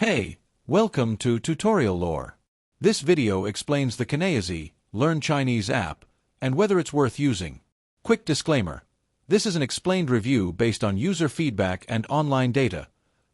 Hey, welcome to Tutorial Lore. This video explains the Chineasy Learn Chinese app and whether it's worth using. Quick disclaimer. This is an explained review based on user feedback and online data,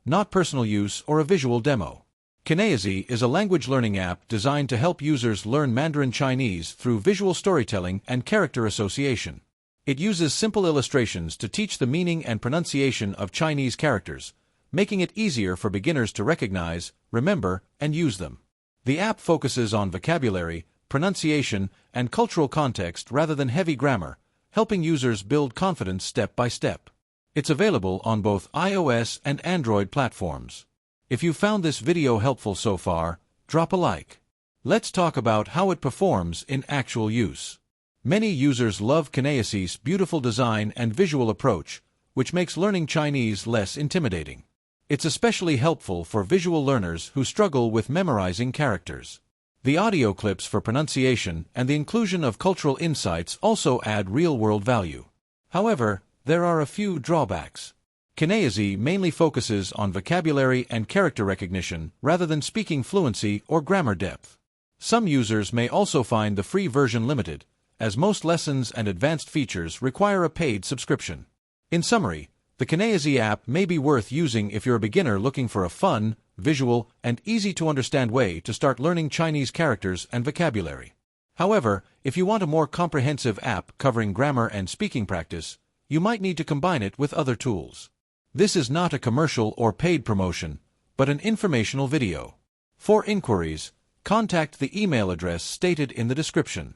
not personal use or a visual demo. Chineasy is a language learning app designed to help users learn Mandarin Chinese through visual storytelling and character association. It uses simple illustrations to teach the meaning and pronunciation of Chinese characters, making it easier for beginners to recognize, remember, and use them. The app focuses on vocabulary, pronunciation, and cultural context rather than heavy grammar, helping users build confidence step by step. It's available on both iOS and Android platforms. If you found this video helpful so far, drop a like. Let's talk about how it performs in actual use. Many users love Chineasy's beautiful design and visual approach, which makes learning Chinese less intimidating. It's especially helpful for visual learners who struggle with memorizing characters. The audio clips for pronunciation and the inclusion of cultural insights also add real-world value. However, there are a few drawbacks. Chineasy mainly focuses on vocabulary and character recognition rather than speaking fluency or grammar depth. Some users may also find the free version limited, as most lessons and advanced features require a paid subscription. In summary, the Chineasy app may be worth using if you're a beginner looking for a fun, visual, and easy-to-understand way to start learning Chinese characters and vocabulary. However, if you want a more comprehensive app covering grammar and speaking practice, you might need to combine it with other tools. This is not a commercial or paid promotion, but an informational video. For inquiries, contact the email address stated in the description.